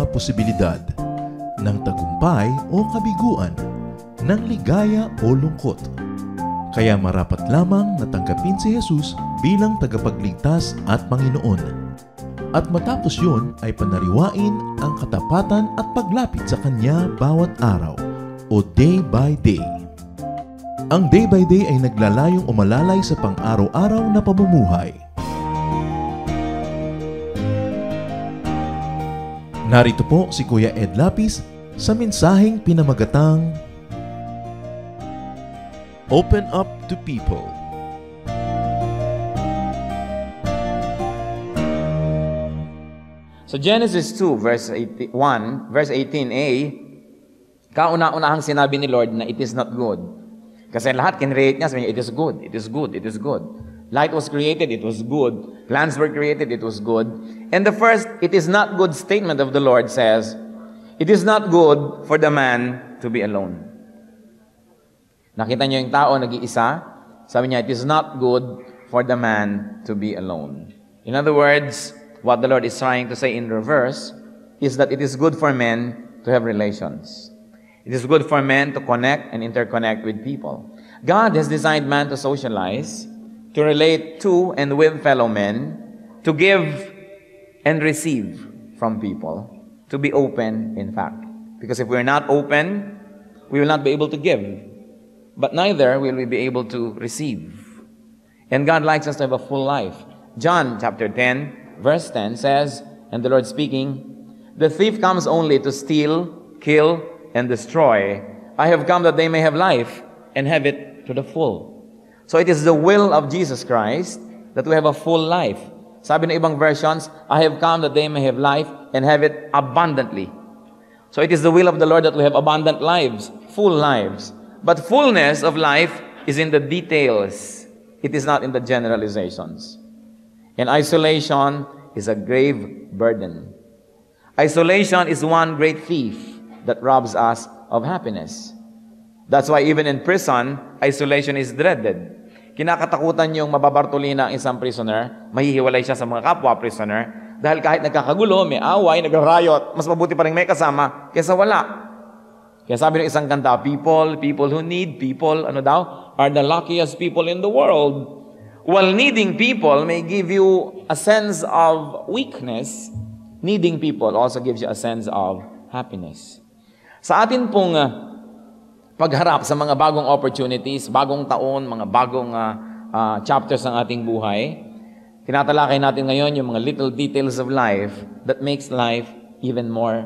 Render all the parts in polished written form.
posibilidad ng tagumpay o kabiguan, ng ligaya o lungkot. Kaya marapat lamang na tanggapin si Jesus bilang tagapagligtas at Panginoon. At matapos yun ay panariwain ang katapatan at paglapit sa Kanya bawat araw o day by day. Ang day by day ay naglalayong umalalay sa pang-araw-araw na pamumuhay. Narito po si Kuya Ed Lapis sa mensaheng pinamagatang Open Up to People. So Genesis 2, verse 18a, kauna-unahang sinabi ni Lord na it is not good. Kasi lahat kinreate niya, sabi niya, it is good, it is good, it is good. Light was created, it was good. Plants were created, it was good. And the first, it is not good statement of the Lord says, it is not good for the man to be alone. Nakita niyo yung tao, nag-iisa, sabi niya, it is not good for the man to be alone. In other words, what the Lord is trying to say in reverse is that it is good for men to have relations. It is good for men to connect and interconnect with people. God has designed man to socialize, to relate to and with fellow men, to give and receive from people, to be open, in fact. Because if we're not open, we will not be able to give, but neither will we be able to receive. And God likes us to have a full life. John chapter 10, verse 10 says, and the Lord speaking, the thief comes only to steal, kill, and destroy. I have come that they may have life and have it to the full. So it is the will of Jesus Christ that we have a full life. Sabi ng ibang versions, I have come that they may have life and have it abundantly. So it is the will of the Lord that we have abundant lives, full lives. But fullness of life is in the details. It is not in the generalizations. And isolation is a grave burden. Isolation is one great thief that robs us of happiness. That's why even in prison, isolation is dreaded. Kinakatakutan yung mababartulina ang isang prisoner, mahihiwalay siya sa mga kapwa-prisoner, dahil kahit nagkakagulo, may away, nagra-riot, mas mabuti pa rin may kasama kaysa wala. Kaya sabi ng isang kanta, people who need people, are the luckiest people in the world. While needing people may give you a sense of weakness, needing people also gives you a sense of happiness. Sa atin pong pagharap sa mga bagong opportunities, bagong taon, mga bagong chapters ng ating buhay, tinatalakay natin ngayon yung mga little details of life that makes life even more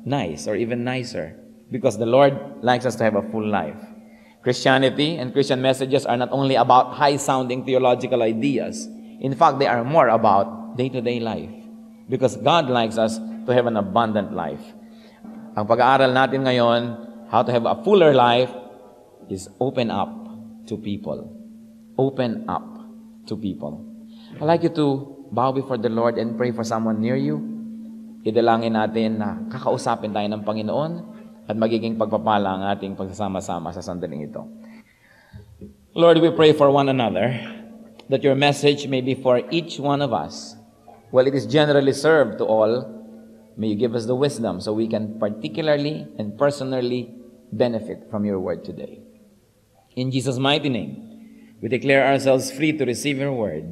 nice or even nicer because the Lord likes us to have a full life. Christianity and Christian messages are not only about high-sounding theological ideas. In fact, they are more about day-to-day life because God likes us to have an abundant life. Ang pag-aaral natin ngayon, how to have a fuller life, is open up to people. Open up to people. I'd like you to bow before the Lord and pray for someone near you. Idalangin natin na kakausapin tayo ng Panginoon at magiging pagpapala ang ating pagsasama-sama sa sandaling ito. Lord, we pray for one another that your message may be for each one of us. While it is generally served to all, may you give us the wisdom so we can particularly and personally benefit from your word today. In Jesus' mighty name, we declare ourselves free to receive your word.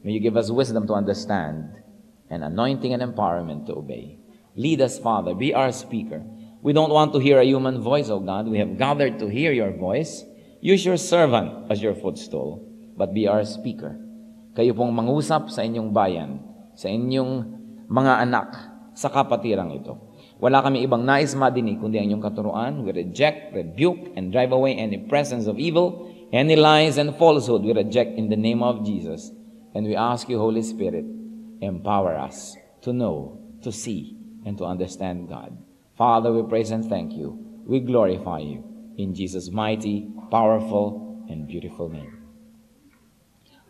May you give us wisdom to understand and anointing and empowerment to obey. Lead us, Father. Be our speaker. We don't want to hear a human voice, O God. We have gathered to hear your voice. Use your servant as your footstool, but be our speaker. Kayo pong mangusap sa inyong bayan, sa inyong mga anak, sa kapatirang ito. Wala kami ibang nais madinig kundi ang inyong katuruan. We reject, rebuke, and drive away any presence of evil, any lies and falsehood we reject in the name of Jesus. And we ask you, Holy Spirit, empower us to know, to see, and to understand God. Father, we praise and thank you. We glorify you in Jesus' mighty, powerful, and beautiful name.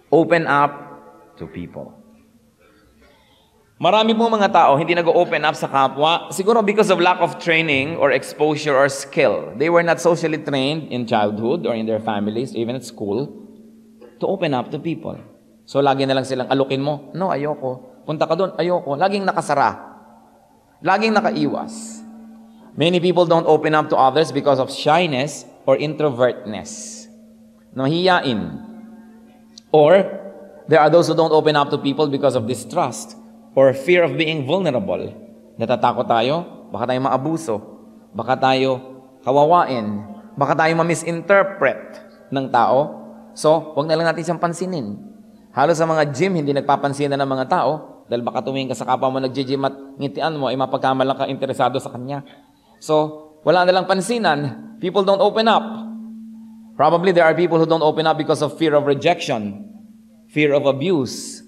Open up to people. Marami pong mga tao hindi nag-open up sa kapwa, siguro because of lack of training or exposure or skill. They were not socially trained in childhood or in their families, even at school, to open up to people. So lagi na lang silang alukin mo, no, ayoko. Punta ka doon, ayoko. Laging nakasara. Laging nakaiwas. Many people don't open up to others because of shyness or introvertness. Nahihiyain. Or, there are those who don't open up to people because of distrust or fear of being vulnerable. Natatakot tayo, baka tayo maabuso, baka tayo kawawain, baka tayo ma-misinterpret ng tao. So, huwag na lang natin siyang pansinin. Halos sa mga gym, hindi nagpapansinan ng mga tao dahil baka tumingin ka sa kapwa mo nag-gym at ngitian mo, mapagkamalang ka interesado sa kanya. So, wala na lang pansinan. People don't open up. Probably there are people who don't open up because of fear of rejection, fear of abuse.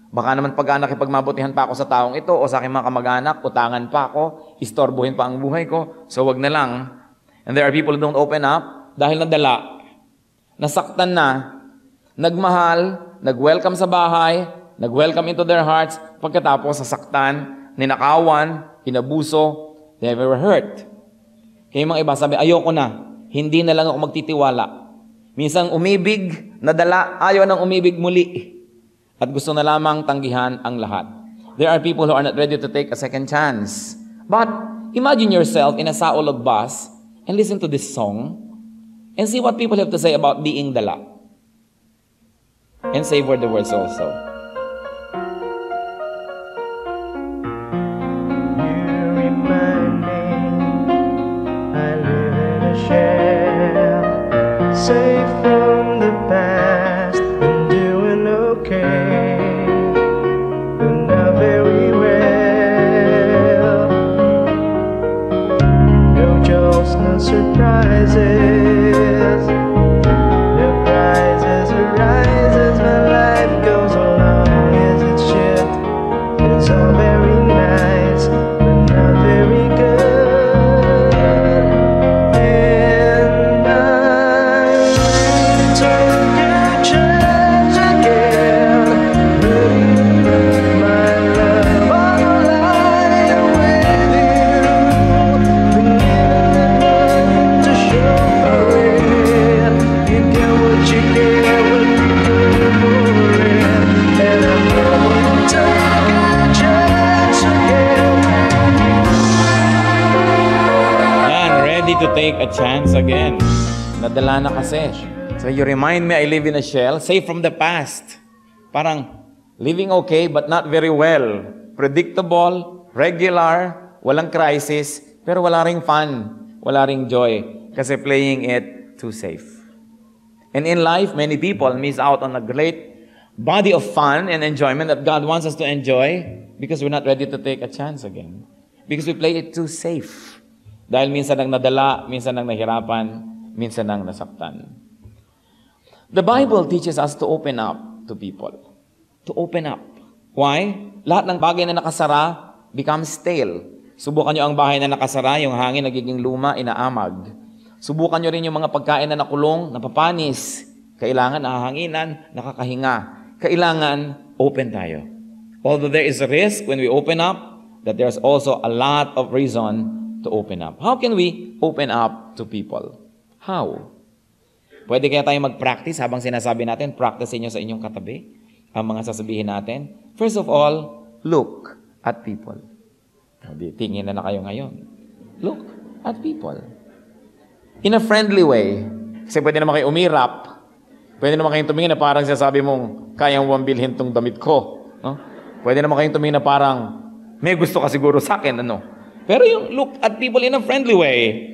Baka naman pag nakipagmabutihan pa ako sa taong ito o sa aking mga kamag-anak, utangan pa ako, istorbohin pa ang buhay ko, so wag na lang. And there are people who don't open up dahil nadala, nasaktan na, nagmahal, nag-welcome sa bahay, nag-welcome into their hearts, pagkatapos sasaktan, ninakawan, inabuso, they were hurt. Kaya mga iba sabi, ayoko na, hindi na lang ako magtitiwala. Minsan umibig, nadala, ayaw nang umibig muli. At gusto na lamang tanggihan ang lahat. There are people who are not ready to take a second chance. But imagine yourself in a Saulog bus and listen to this song and see what people have to say about being dala. And savor the words also. You remind me I live in a shell, safe from the past and doing okay. Not very well. No jokes, no surprises. No prizes or rises. My life goes along as it should. It's all very nice, but not very good. And I took a chance again. My love on the line with you. Nothing to show for it. You get what you get when you put for it. And I'm gonna take a chance again. Yan, ready to take a chance again. Nadala na kasi. So you remind me I live in a shell, safe from the past. Parang living okay but not very well. Predictable, regular, walang crisis, pero wala ring fun, wala ring joy. Kasi playing it too safe. And in life, many people miss out on a great body of fun and enjoyment that God wants us to enjoy because we're not ready to take a chance again. Because we play it too safe. Dahil minsan nang nadala, minsan nang nahirapan, minsan nang nasaktan. The Bible teaches us to open up to people. To open up. Why? Lahat ng bagay na nakasara becomes stale. Subukan nyo ang bahay na nakasara, yung hangin nagiging luma, inaamag. Subukan nyo rin yung mga pagkain na nakulong, napapanis. Kailangan nahahanginan, nakakahinga. Kailangan open tayo. Although there is a risk when we open up, that there's also a lot of reason to open up. How can we open up to people? How? Pwede kaya tayo mag-practice habang sinasabi natin, practice nyo sa inyong katabi ang mga sasabihin natin. First of all, look at people. Tingin na kayo ngayon. Look at people. In a friendly way. Kasi pwede naman kayo umirap. Pwede naman kayong tumingin na parang sasabi mong, kayang wambilhin tong damit ko. No? Pwede naman kayong tumingin na parang, may gusto ka siguro sa akin. Ano? Pero yung look at people in a friendly way.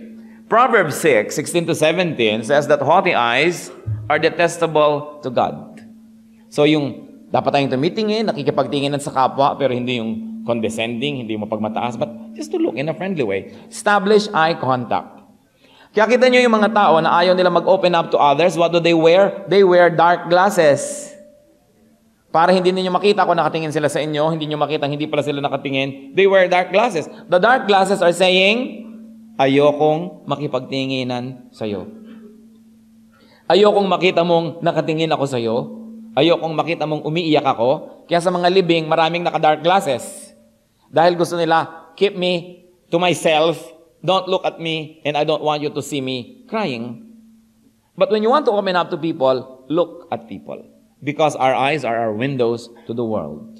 Proverbs 6:16-17 says that haughty eyes are detestable to God. So yung dapat tayong tumitingin, nakikipagtinginan sa kapwa, pero hindi yung condescending, hindi mo pagmataas, but just to look in a friendly way. Establish eye contact. Kaya kita nyo yung mga tao na ayaw nila mag-open up to others, what do they wear? They wear dark glasses. Para hindi ninyo makita kung nakatingin sila sa inyo, hindi nyo makita hindi pala sila nakatingin. They wear dark glasses. The dark glasses are saying, ayokong makipagtinginan sa'yo. Ayokong makita mong nakatingin ako sa'yo. Ayokong makita mong umiiyak ako. Kaya sa mga libing, maraming naka-dark glasses. Dahil gusto nila, keep me to myself. Don't look at me, and I don't want you to see me crying. But when you want to open up to people, look at people. Because our eyes are our windows to the world.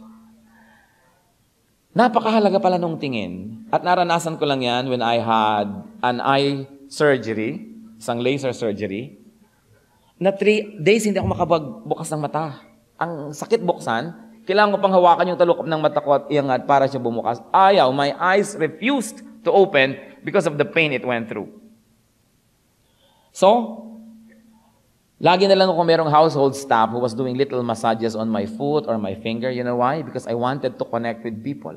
Napakahalaga pala nung tingin. At naranasan ko lang yan when I had an eye surgery, isang laser surgery, na 3 days hindi ako makapagbukas ng mata. Ang sakit buksan, kailangan ko pang hawakan yung talukop ng mata ko at iangat para siya bumukas. Ayaw, my eyes refused to open because of the pain it went through. So, lagi na lang ako merong household staff who was doing little massages on my foot or my finger. You know why? Because I wanted to connect with people.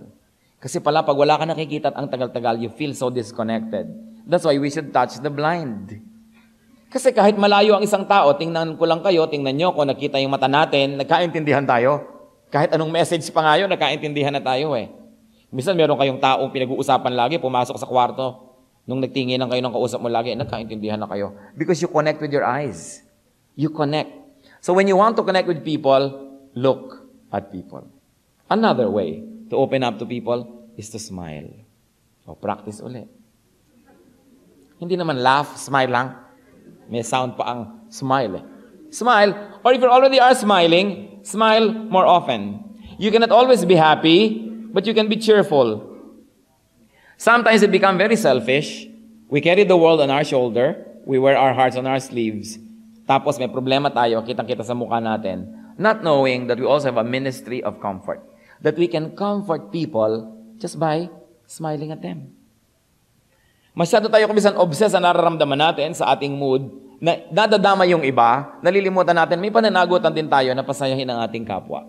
Kasi pala, pag wala ka nakikita at ang tagal-tagal, you feel so disconnected. That's why we should touch the blind. Kasi kahit malayo ang isang tao, tingnan ko lang kayo, tingnan nyo ko, nakita yung mata natin, nagkaintindihan tayo. Kahit anong message pa nga yun, nagkaintindihan na tayo eh. Minsan meron kayong taong pinag-uusapan lagi, pumasok sa kwarto, nung nagtingin lang kayo ng kausap mo lagi, nagkaintindihan na kayo. Because you connect with your eyes. You connect. So when you want to connect with people, look at people. Another way to open up to people is to smile. So practice ulit. Hindi naman laugh, smile lang. May sound pa ang smile eh. Smile, or if you already are smiling, smile more often. You cannot always be happy, but you can be cheerful. Sometimes we become very selfish. We carry the world on our shoulder. We wear our hearts on our sleeves. Tapos may problema tayo, kitang-kita sa mukha natin, not knowing that we also have a ministry of comfort. That we can comfort people just by smiling at them. Masyado tayo kumisan obsessed sa nararamdaman natin sa ating mood, na nadadama yung iba, nalilimutan natin, may pananagutan din tayo na pasayahin ang ating kapwa.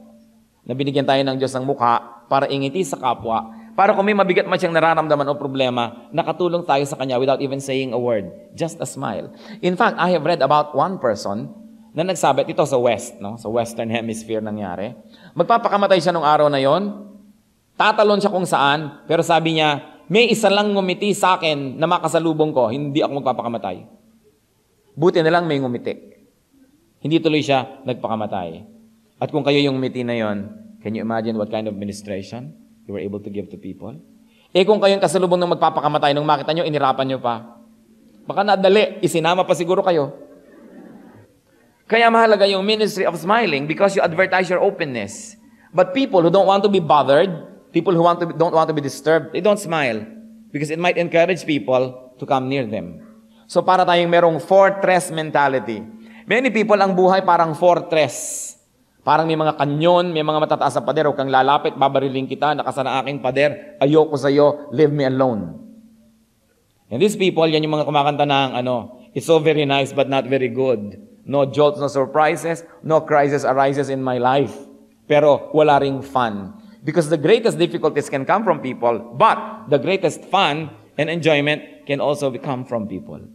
Nabinigyan tayo ng Diyos ng mukha para ingiti sa kapwa, para kung may mabigat man siyang nararamdaman o problema, nakatulong tayo sa kanya without even saying a word. Just a smile. In fact, I have read about one person na nagsabi, ito sa West, no? Sa Western Hemisphere nangyari. Magpapakamatay siya nung araw na yon, tatalon siya kung saan, pero sabi niya, may isa lang ngumiti sa akin na makasalubong ko, hindi ako magpapakamatay. Buti na lang may ngumiti. Hindi tuloy siya nagpakamatay. At kung kayo yung ngumiti na yon, can you imagine what kind of ministration you were able to give to people? Eh kung kayo yung kasalubong ng magpapakamatay, nung makita nyo, inirapan nyo pa. Baka nadali, isinama pa siguro kayo. Kaya mahalaga yung ministry of smiling because you advertise your openness. But people who don't want to be bothered, people who don't want to be disturbed, they don't smile because it might encourage people to come near them. So para tayong merong fortress mentality. Many people, ang buhay parang fortress. Parang may mga kanyon, may mga matataas na pader, huwag kang lalapit, babariling kita, nakasana aking pader, ayoko sa'yo, leave me alone. And these people, yan yung mga kumakanta ng, it's so very nice but not very good. No jolts, no surprises, no crisis arises in my life. Pero wala ring fun. Because the greatest difficulties can come from people, but the greatest fun and enjoyment can also come from people.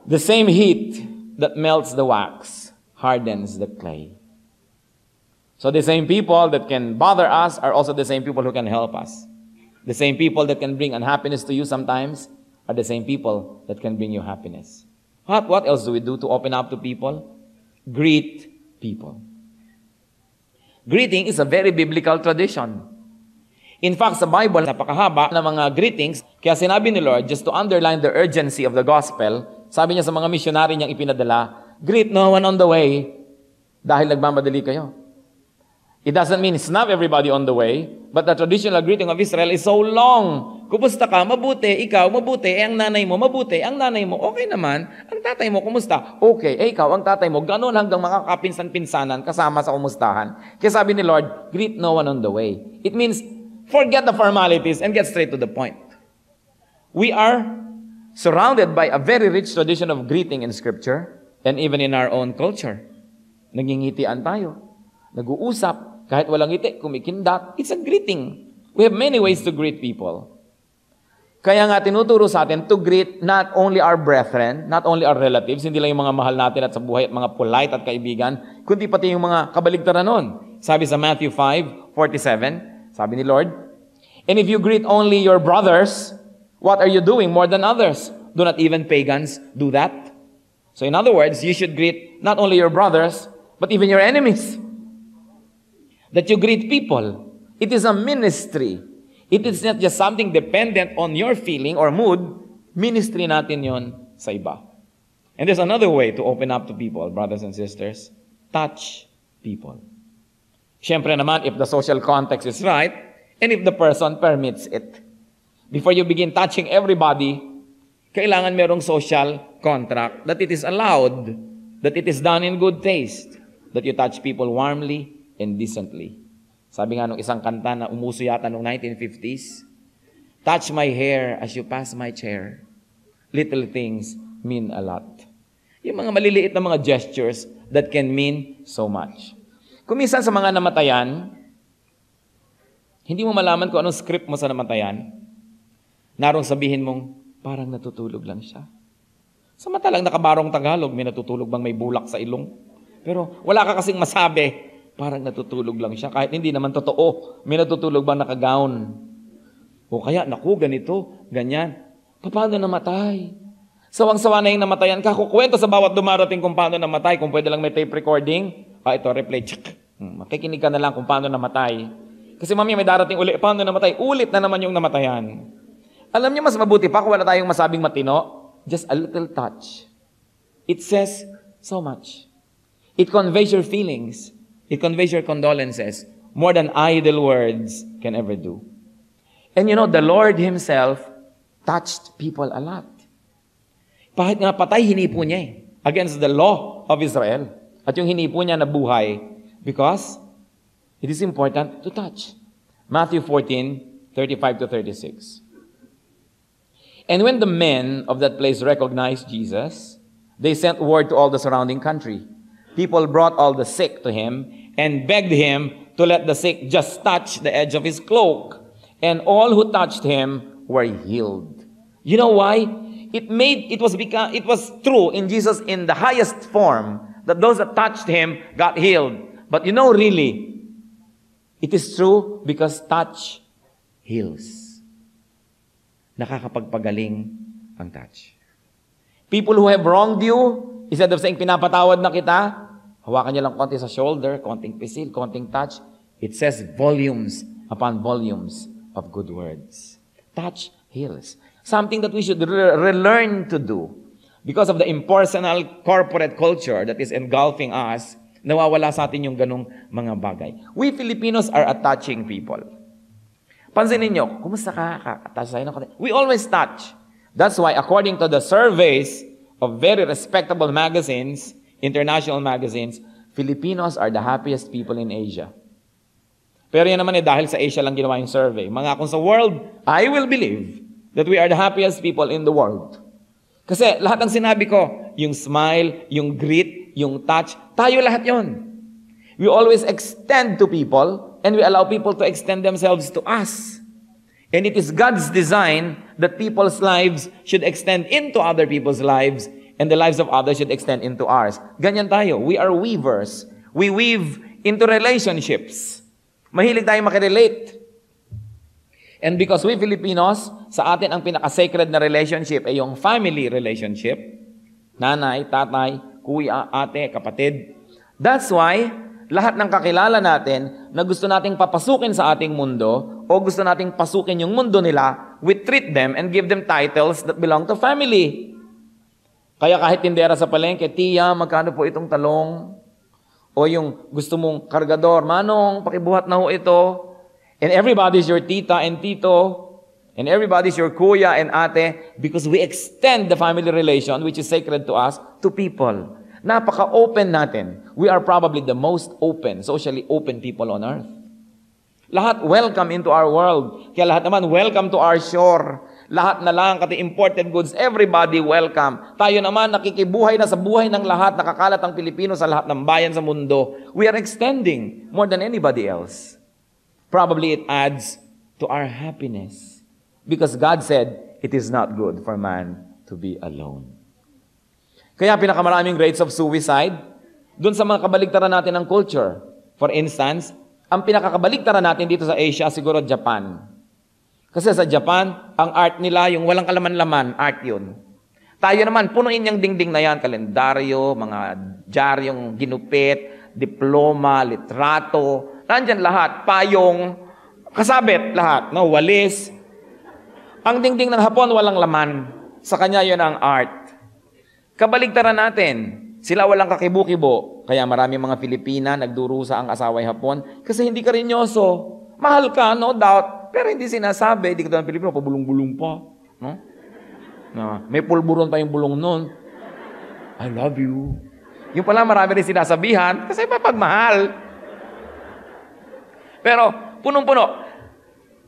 The same heat that melts the wax hardens the clay. So the same people that can bother us are also the same people who can help us. The same people that can bring unhappiness to you sometimes are the same people that can bring you happiness. What else do we do to open up to people? Greet people. Greeting is a very biblical tradition. In fact, sa Bible, napakahaba ng mga greetings. Kaya sinabi ni Lord, just to underline the urgency of the gospel, sabi niya sa mga missionary niyang ipinadala, greet no one on the way dahil nagmamadali kayo. It doesn't mean snub everybody on the way, but the traditional greeting of Israel is so long. Kumusta ka? Mabuti. Ikaw, mabuti. Ang nanay mo, mabuti. Ang nanay mo, okay naman. Ang tatay mo, kumusta? Okay. Ikaw, ang tatay mo, ganun hanggang mga kapinsan-pinsanan kasama sa kumustahan. Kaya sabi ni Lord, greet no one on the way. It means, forget the formalities and get straight to the point. We are surrounded by a very rich tradition of greeting in Scripture and even in our own culture. Nagingitian tayo. Nag-uusap. Kahit walang ngiti, kumikindat. It's a greeting. We have many ways to greet people. Kaya nga tinuturo sa atin to greet not only our brethren, not only our relatives, hindi lang yung mga mahal natin at sa buhay at mga polite at kaibigan, kundi pati yung mga kabaligtaran nun. Sabi sa Matthew 5:47, sabi ni Lord, and if you greet only your brothers, what are you doing more than others? Do not even pagans do that? So in other words, you should greet not only your brothers, but even your enemies. That you greet people. It is a ministry. It is not just something dependent on your feeling or mood. Ministry natin yon sa iba. And there's another way to open up to people, brothers and sisters. Touch people. Siyempre naman, if the social context is right, And if the person permits it, before you begin touching everybody, kailangan merong social contract that it is allowed, that it is done in good taste, that you touch people warmly and decently. Sabi nga nung isang kanta na umuso yata noong 1950s, touch my hair as you pass my chair. Little things mean a lot. Yung mga maliliit na mga gestures that can mean so much. Kung minsan sa mga namatayan, hindi mo malaman kung anong script mo sa namatayan, narong sabihin mong, parang natutulog lang siya. Samantalang nakabarong Tagalog, may natutulog bang may bulak sa ilong? Pero wala ka kasing masabi, parang natutulog lang siya. Kahit hindi naman totoo, may natutulog bang nakagown? O kaya, naku, ganito, ganyan. Paano namatay? Sawang-sawa na yung namatayan ka. Kukwento sa bawat dumarating kung paano namatay. Kung pwede lang may tape recording, ito, replay, check. Makikinig ka na lang kung paano namatay. Kasi mamaya may darating uli, paano namatay? Ulit na naman yung namatayan. Alam niyo, mas mabuti pa kung wala tayong masabing matino, just a little touch. It says so much. It conveys your feelings. It conveys your condolences more than idle words can ever do. And you know, the Lord Himself touched people a lot. Kahit nga patay, hinipo niya against the law of Israel. At yung hinipo niya na buhay because it is important to touch. Matthew 14:35-36. And when the men of that place recognized Jesus, they sent word to all the surrounding country. People brought all the sick to Him and begged Him to let the sick just touch the edge of His cloak. And all who touched Him were healed. You know why? It was true in Jesus in the highest form that those that touched Him got healed. But you know, really, it is true because touch heals. Nakakapagpagaling ang touch. People who have wronged you, instead of saying, pinapatawad na kita, hawakan niyo lang konti sa shoulder, konting pisil, konting touch. It says volumes upon volumes of good words. Touch heals. Something that we should relearn to do. Because of the impersonal corporate culture that is engulfing us, nawawala sa atin yung ganong mga bagay. We Filipinos are a touching people. Pansinin nyo, kumusta ka? Touch tayo ng konti. We always touch. That's why according to the surveys of very respectable magazines, international magazines, Filipinos are the happiest people in Asia. Pero yan naman dahil sa Asia lang ginawa yung survey. Mga kung sa world, I will believe that we are the happiest people in the world. Kasi lahat ng sinabi ko, yung smile, yung greet, yung touch, tayo lahat yon. We always extend to people and we allow people to extend themselves to us. And it is God's design that people's lives should extend into other people's lives and the lives of others should extend into ours. Ganyan tayo. We are weavers. We weave into relationships. Mahilig tayo makirelate. And because we Filipinos, sa atin ang pinaka-sacred na relationship ay yung family relationship. Nanay, tatay, kuya, ate, kapatid. That's why, lahat ng kakilala natin na gusto nating papasukin sa ating mundo o gusto nating pasukin yung mundo nila, we treat them and give them titles that belong to family. Kaya kahit tindera sa palengke, tiya, magkano po itong talong? O yung gusto mong kargador, manong, pakibuhat na ho ito. And everybody's your tita and tito. And everybody's your kuya and ate because we extend the family relation which is sacred to us to people. Napaka-open natin. We are probably the most open, socially open people on earth. Lahat welcome into our world. Kaya lahat naman welcome to our shore. Lahat na lang, kati imported goods, everybody welcome. Tayo naman nakikibuhay na sa buhay ng lahat, nakakalat ang Pilipino sa lahat ng bayan sa mundo. We are extending more than anybody else. Probably it adds to our happiness. Because God said, it is not good for man to be alone. Kaya pinakamaraming rates of suicide, dun sa mga kabaligtaran natin ng culture. For instance, ang pinakakabaligtaran natin dito sa Asia, siguro Japan. Kasi sa Japan, ang art nila, yung walang kalaman-laman, art yun. Tayo naman, punuin yung dingding na yan, kalendaryo, mga diaryong ginupit, diploma, litrato, nandyan lahat, payong, kasabit lahat, no? Walis. Ang dingding ng Hapon, walang laman. Sa kanya yun ang art. Kabaligtaran natin, sila walang kakibo-kibo. Kaya marami mga Pilipina nagdurusa ang asaway Hapon kasi hindi karinyoso. Mahal ka, no doubt. Pero hindi sinasabi. Hindi ka ng Pilipino, pabulong-bulong pa. No? May pulburon pa yung bulong nun. I love you. Yung pala marami rin sinasabihan kasi mapagmahal. Pero punong-puno.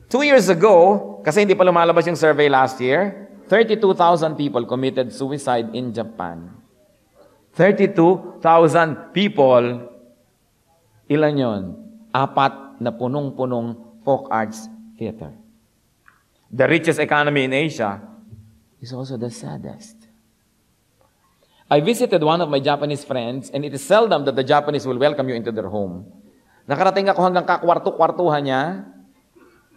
2 years ago, kasi hindi pa lumalabas yung survey last year, 32,000 people committed suicide in Japan. 32,000 people, ilan yon? 4 na punong-punong folk arts theater. The richest economy in Asia is also the saddest. I visited one of my Japanese friends, and it is seldom that the Japanese will welcome you into their home. Nakarating ako hanggang kakwarto-kwartuhan niya,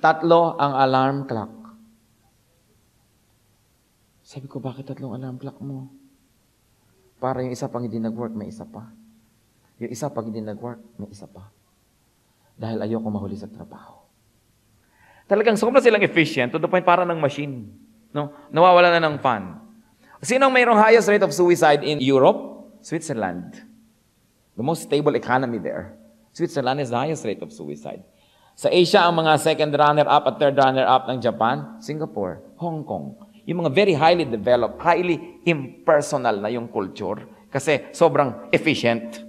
3 ang alarm clock. Sabi ko, bakit 3 alarm clock mo? Para yung isa pang hindi nag-work, may isa pa. Yung isa pang hindi nag-work, may isa pa. Dahil ayoko mahuli sa trabaho. Talagang sobrang silang efficient to the point para ng machine. No? Nawawala na ng fun. Sino ang mayroong highest rate of suicide in Europe? Switzerland. The most stable economy there. Switzerland is the highest rate of suicide. Sa Asia, ang mga second runner-up at third runner-up ng Japan, Singapore, Hong Kong. Yung mga very highly developed, highly impersonal na yung culture kasi sobrang efficient.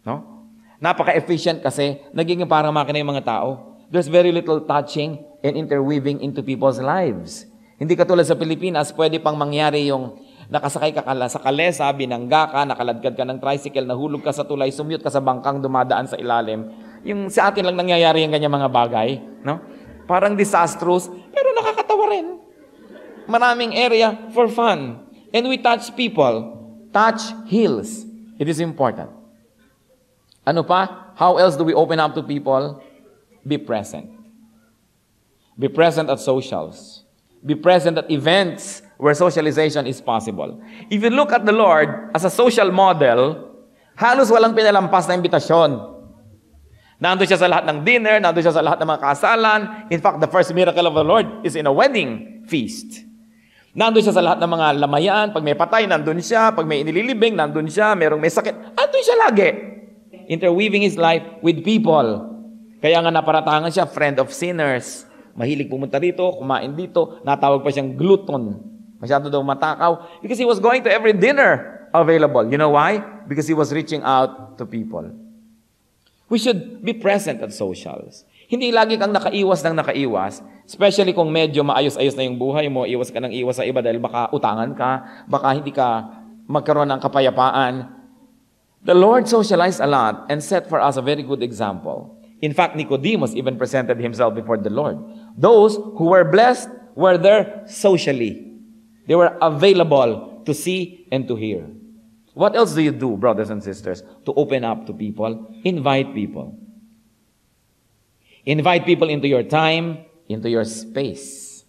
No? Napaka-efficient kasi naging parang makina yung mga tao. There's very little touching and interweaving into people's lives. Hindi katulad sa Pilipinas, pwede pang mangyari yung nakasakay ka sa kalesa, binangga ka, nakaladkad ka ng tricycle, nahulog ka sa tulay, sumute ka sa bangkang dumadaan sa ilalim. Yung sa atin lang nangyayari yung ganyan mga bagay. No? Parang disastrous, pero nakakatawa rin. Maraming area for fun. And we touch people. Touch heals. It is important. Ano pa? How else do we open up to people? Be present. Be present at socials. Be present at events where socialization is possible. If you look at the Lord as a social model, halos walang pinalampas na imbitasyon. Nandun siya sa lahat ng dinner, nandun siya sa lahat ng mga kasalan. In fact, the first miracle of the Lord is in a wedding feast. Nandun siya sa lahat ng mga lamayan. Pag may patay, nandun siya. Pag may inililibing, nandun siya. Merong may sakit, nandun siya lagi. Interweaving his life with people. Kaya nga naparatangan siya, friend of sinners. Mahilig pumunta rito, kumain dito. Natawag pa siyang glutton. Masyado daw matakaw. Because he was going to every dinner available. You know why? Because he was reaching out to people. We should be present at socials. Hindi lagi kang nakaiwas ng nakaiwas, especially kung medyo maayos-ayos na yung buhay mo, iwas ka ng iwas sa iba dahil baka utangan ka, baka hindi ka magkaroon ng kapayapaan. The Lord socialized a lot and set for us a very good example. In fact, Nicodemus even presented himself before the Lord. Those who were blessed were there socially. They were available to see and to hear. What else do you do, brothers and sisters, to open up to people? Invite people. Invite people into your time, into your space.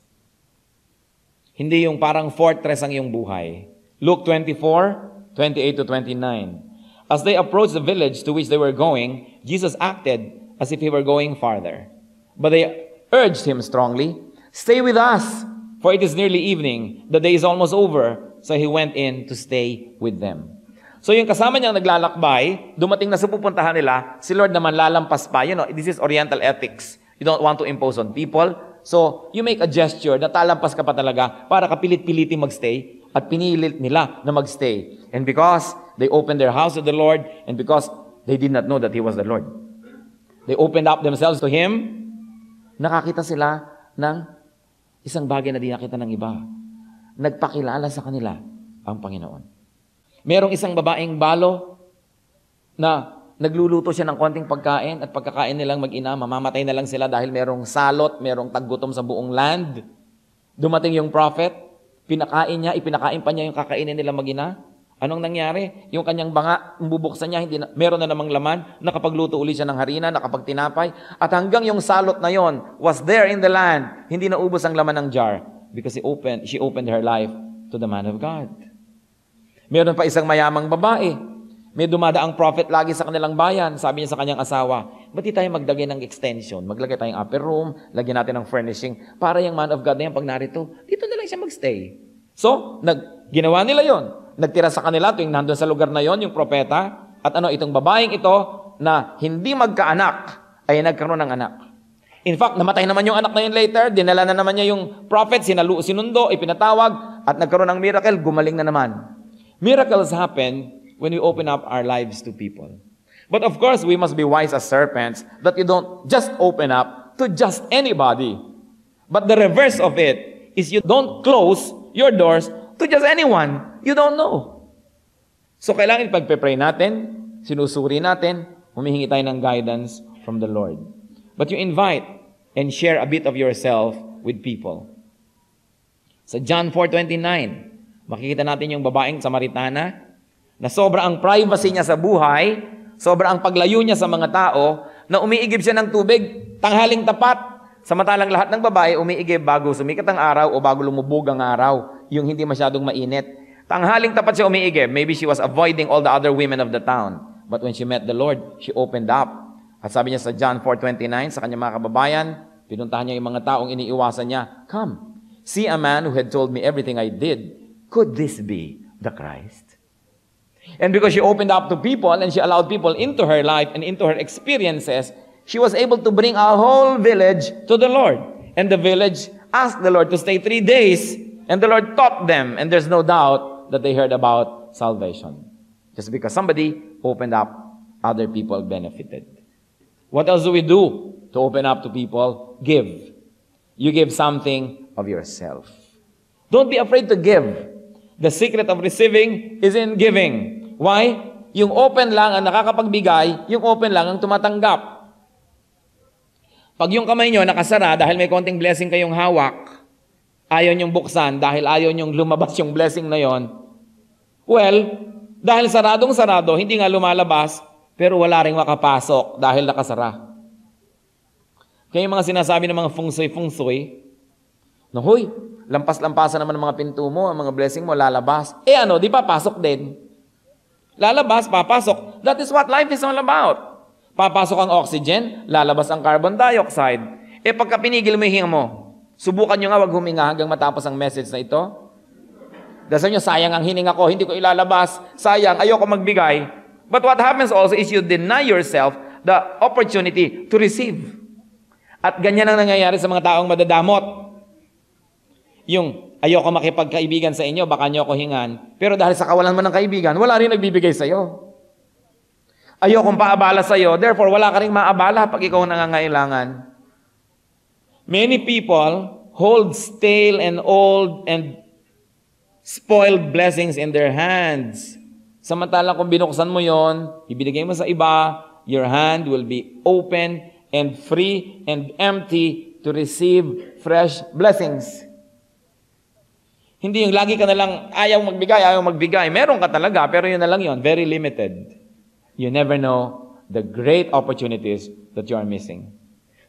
Hindi yung parang fortress ang iyong buhay. Luke 24:28 to 29. As they approached the village to which they were going, Jesus acted as if he were going farther. But they urged him strongly, "Stay with us, for it is nearly evening. The day is almost over." So he went in to stay with them. So yung kasama niyang naglalakbay, dumating na sa pupuntahan nila, si Lord naman lalampas pa. You know, this is Oriental ethics. You don't want to impose on people. So you make a gesture na talampas ka pa talaga para kapilit-pilitin magstay at pinilit nila na magstay. And because they opened their house to the Lord and because they did not know that He was the Lord, they opened up themselves to Him, nakakita sila ng isang bagay na di nakita ng iba. Nagpakilala sa kanila ang Panginoon. Merong isang babaeng balo na nagluluto siya ng konting pagkain at pagkakain nilang mag-ina, mamamatay na lang sila dahil merong salot, merong taggutom sa buong land. Dumating yung prophet, pinakain niya, ipinakain pa niya yung kakainin nila mag-ina. Anong nangyari? Yung kanyang banga, bubuksan niya, meron na namang laman, nakapagluto uli siya ng harina, nakapagtinapay, at hanggang yung salot na yon was there in the land, hindi naubos ang laman ng jar because she opened her life to the man of God. Meron pa isang mayamang babae. May dumadaang prophet lagi sa kanilang bayan. Sabi niya sa kanyang asawa, ba't di tayo maglagay ng extension? Maglagay tayong upper room, lagyan natin ng furnishing, para yung man of God na yan, pag narito, dito na lang siya magstay. So, ginawa nila yon. Nagtira sa kanila tuwing nandun sa lugar na yon, yung propeta. At itong babaeng ito, na hindi magkaanak, ay nagkaroon ng anak. In fact, namatay naman yung anak na yun later, dinala na naman niya yung prophet, sinundo, ipinatawag, at nagkaroon ng miracle, gumaling na naman. Miracles happen when we open up our lives to people. But of course, we must be wise as serpents, that you don't just open up to just anybody. But the reverse of it is you don't close your doors to just anyone you don't know. So kailangan pagpe-pray natin, sinusuri natin, humihingi tayo ng guidance from the Lord. But you invite and share a bit of yourself with people. Sa John 4:29, makikita natin yung babaeng Samaritana na sobra ang privacy niya sa buhay, sobra ang paglayo niya sa mga tao, na umiigib siya ng tubig, tanghaling tapat. Samantalang lahat ng babae umiigib bago sumikat ang araw o bago lumubog ang araw, yung hindi masyadong mainit. Tanghaling tapat siya umiigib. Maybe she was avoiding all the other women of the town. But when she met the Lord, she opened up. At sabi niya sa John 4:29, sa kanyang mga kababayan, pinuntahan niya yung mga taong iniiwasan niya, "Come, see a man who had told me everything I did. Could this be the Christ?" And because she opened up to people and she allowed people into her life and into her experiences, she was able to bring a whole village to the Lord. And the village asked the Lord to stay 3 days, and the Lord taught them, and there's no doubt that they heard about salvation. Just because somebody opened up, other people benefited. What else do we do to open up to people? Give. You give something of yourself. Don't be afraid to give. The secret of receiving is in giving. Why? Yung open lang ang nakakapagbigay, yung open lang ang tumatanggap. Pag yung kamay nyo nakasara dahil may konting blessing kayong hawak, ayaw nyong buksan dahil ayaw nyong lumabas yung blessing na yon, well, dahil saradong-sarado, hindi nga lumalabas, pero wala ring makapasok dahil nakasara. Kaya yung mga sinasabi ng mga feng shui, no, huy, lampas-lampasan naman ng mga pinto mo, ang mga blessing mo, lalabas. Ano, di pa pasok din. Lalabas, papasok. That is what life is all about. Papasok ang oxygen, lalabas ang carbon dioxide. Pagka pinigil mo yung hinga mo, subukan nyo nga, wag huminga hanggang matapos ang message na ito. Dahil nyo, sayang ang hininga ko, hindi ko ilalabas. Sayang, ayoko magbigay. But what happens also is you deny yourself the opportunity to receive. At ganyan ang nangyayari sa mga taong madadamot. Yung, ayoko makipagkaibigan sa inyo, baka nyo ako hingan. Pero dahil sa kawalan mo ng kaibigan, wala rin nagbibigay sa iyo. Ayokong paabala sa iyo, therefore wala ka rin maabala pag ikaw nangangailangan. Many people hold stale and old and spoiled blessings in their hands. Samantalang kung binuksan mo yon, ibinigay mo sa iba, your hand will be open and free and empty to receive fresh blessings. Hindi yung lagi ka na lang ayaw magbigay. Meron ka talaga, pero yun na lang yun, very limited. You never know the great opportunities that you are missing.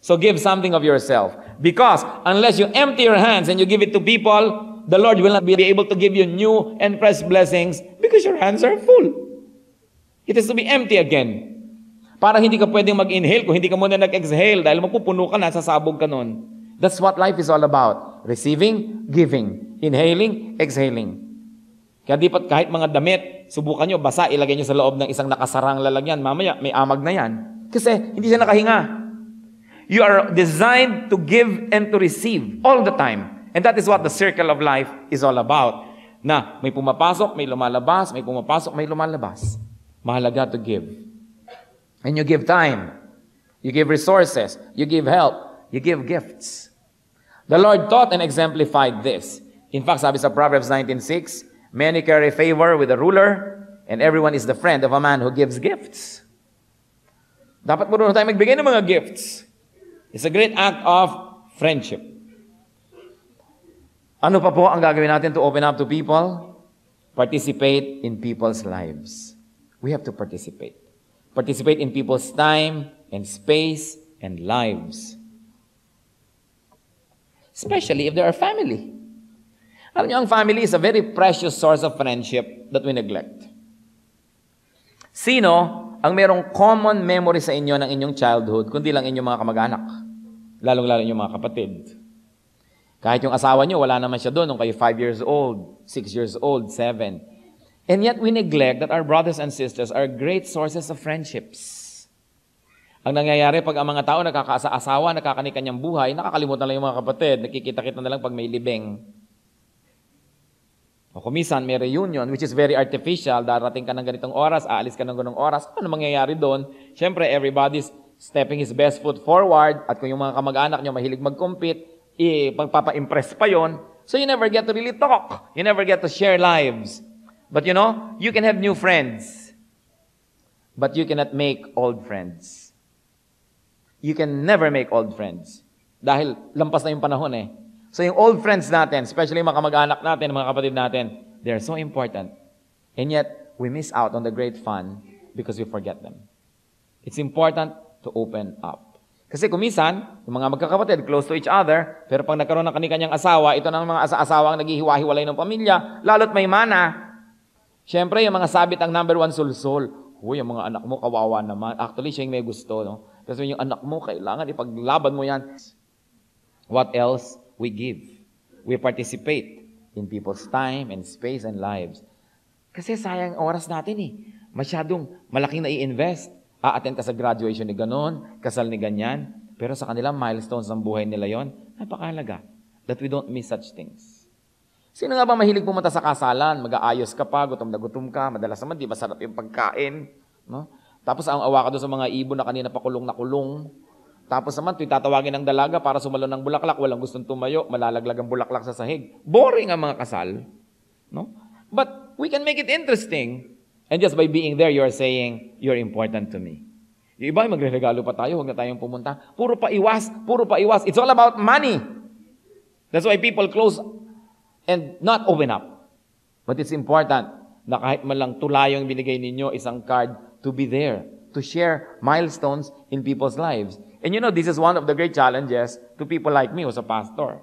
So give something of yourself. Because unless you empty your hands and you give it to people, the Lord will not be able to give you new and fresh blessings because your hands are full. It has to be empty again. Para hindi ka pwedeng mag-inhale kung hindi ka muna nag-exhale dahil mapupuno ka na, sasabog ka nun. That's what life is all about. Receiving, giving. Inhaling, exhaling. Kaya di pat kahit mga damit, subukan nyo, basa, ilagay nyo sa loob ng isang nakasarang lalagyan. Mamaya, may amag na yan. Kasi hindi siya nakahinga. You are designed to give and to receive all the time. And that is what the circle of life is all about. Na may pumapasok, may lumalabas, may pumapasok, may lumalabas. Mahalaga to give. And you give time. You give resources. You give help. You give gifts. The Lord taught and exemplified this. In fact, sabi sa Proverbs 19:6, many carry favor with the ruler, and everyone is the friend of a man who gives gifts. Dapat marunong tayo magbigay ng mga gifts. It's a great act of friendship. Ano pa po ang gagawin natin to open up to people? Participate in people's lives. We have to participate. Participate in people's time and space and lives. Especially if they are family. Alam niyo, ang family is a very precious source of friendship that we neglect. Sino ang merong common memory sa inyo ng inyong childhood, kundi lang inyong mga kamag-anak? Lalong-lalo inyong mga kapatid. Kahit yung asawa nyo, wala naman siya doon nung kayo 5 years old, 6 years old, 7. And yet we neglect that our brothers and sisters are great sources of friendships. Ang nangyayari pag ang mga tao nakakaasawa, nakakanikanyang buhay, nakakalimutan lang yung mga kapatid, nakikita-kita na lang pag may libing. O kumisan, may reunion, which is very artificial, darating ka ng ganitong oras, aalis ka ng ganitong oras, ano mangyayari doon? Siyempre, everybody's stepping his best foot forward, at kung yung mga kamag-anak nyo mahilig mag-compete, pagpapa-impress pa yon. So you never get to really talk. You never get to share lives. But you know, you can have new friends, but you cannot make old friends. You can never make old friends. Dahil lampas na yung panahon eh. So yung old friends natin, especially mga kamag-anak natin, mga kapatid natin, they're so important. And yet, we miss out on the great fun because we forget them. It's important to open up. Kasi kumisan, yung mga magkakapatid, close to each other, pero pag nagkaroon ng kani-kanyang asawa, ito na ang mga asawa ang naghihiwa-hiwalay ng pamilya, lalo't may mana. Siyempre, yung mga sabit ang number one sulsol. Uy, yung mga anak mo, kawawa naman. Actually, siya yung may gusto, no? Kasi yung anak mo, kailangan ipaglaban mo yan. What else? We give. We participate in people's time and space and lives. Kasi sayang oras natin eh. Masyadong malaking na i-invest. A-attend ka sa graduation ni ganon, kasal ni ganyan. Pero sa kanila, milestones ng buhay nila yon, napakahalaga. That we don't miss such things. Sino nga ba mahilig pumunta sa kasalan? Mag-aayos ka pa, gutom na gutom ka, madalas naman, di masarap yung pagkain. No? Tapos ang awa ka doon sa mga ibon na kanina pakulong na kulong. Tapos naman, tuwing tatawagin ng dalaga para sumalon ng bulaklak, walang gustong tumayo, malalaglag ang bulaklak sa sahig. Boring ang mga kasal. No? But we can make it interesting. And just by being there, you're saying, you're important to me. Yung iba, magre-regalo pa tayo, huwag na tayong pumunta. Puro pa iwas, puro pa iwas. It's all about money. That's why people close and not open up. But it's important na kahit man lang tulayong binigay ninyo isang card to be there, to share milestones in people's lives. And you know, this is one of the great challenges to people like me who's a pastor.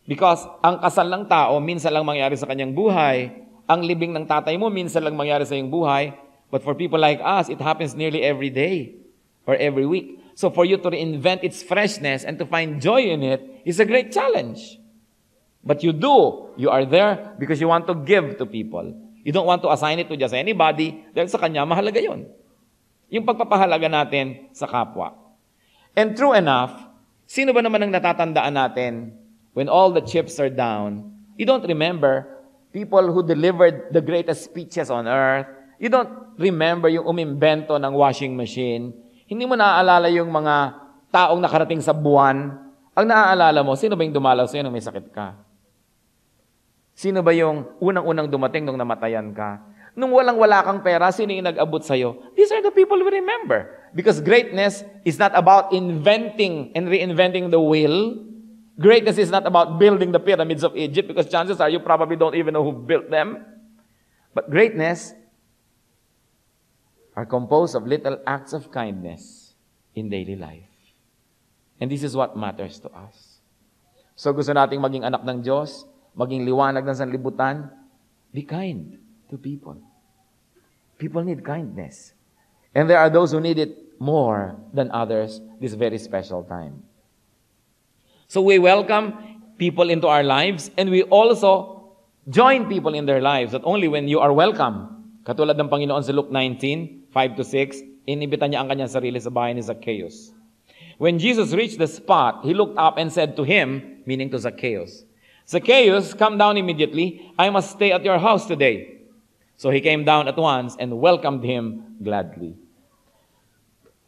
Because ang kasal ng tao, minsan lang mangyari sa kanyang buhay. Ang libing ng tatay mo, minsan lang mangyari sa iyong buhay. But for people like us, it happens nearly every day or every week. So for you to reinvent its freshness and to find joy in it is a great challenge. But you do. You are there because you want to give to people. You don't want to assign it to just anybody dahil sa kanya, mahalaga yun. Yung pagpapahalaga natin sa kapwa. And true enough, sino ba naman ang natatandaan natin when all the chips are down? You don't remember people who delivered the greatest speeches on earth. You don't remember yung umimbento ng washing machine. Hindi mo naaalala yung mga taong nakarating sa buwan. Ang naaalala mo, sino ba yung dumalaw sa'yo nung may sakit ka? Sino ba yung unang-unang dumating nung namatayan ka? Nung walang-wala kang pera, sino yung nag-abot sa'yo? These are the people we remember. Because greatness is not about inventing and reinventing the wheel. Greatness is not about building the pyramids of Egypt because chances are you probably don't even know who built them. But greatness are composed of little acts of kindness in daily life. And this is what matters to us. So gusto nating maging anak ng Diyos, maging liwanag ng sanlibutan, be kind to people. People need kindness. And there are those who need it more than others this very special time. So we welcome people into our lives and we also join people in their lives, not only when you are welcome. Katulad ng Panginoon sa Luke 19, 5-6, inibita niya ang kanyang sarili sa bahay ni Zacchaeus. When Jesus reached the spot, he looked up and said to him, meaning to Zacchaeus, Zacchaeus, come down immediately. I must stay at your house today. So he came down at once and welcomed him gladly.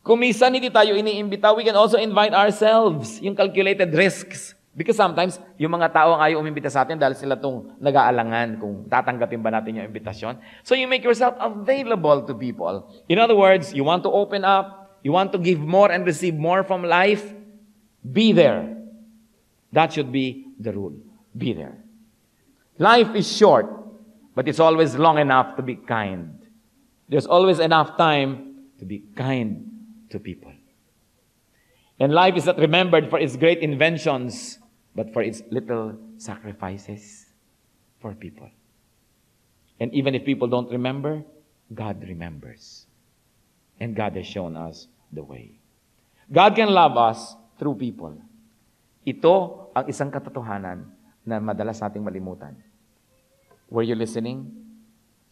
Kung minsan hindi tayo iniimbita, we can also invite ourselves, yung calculated risks. Because sometimes, yung mga tao ang ayaw umimbita sa atin dahil sila itong nag-aalangan kung tatanggapin ba natin yung imbitasyon. So you make yourself available to people. In other words, you want to open up, you want to give more and receive more from life, be there. That should be the rule. Be there. Life is short, but it's always long enough to be kind. There's always enough time to be kind to people. And life is not remembered for its great inventions, but for its little sacrifices for people. And even if people don't remember, God remembers. And God has shown us the way. God can love us through people. Ito ang isang katotohanan na madalas nating malimutan. Were you listening?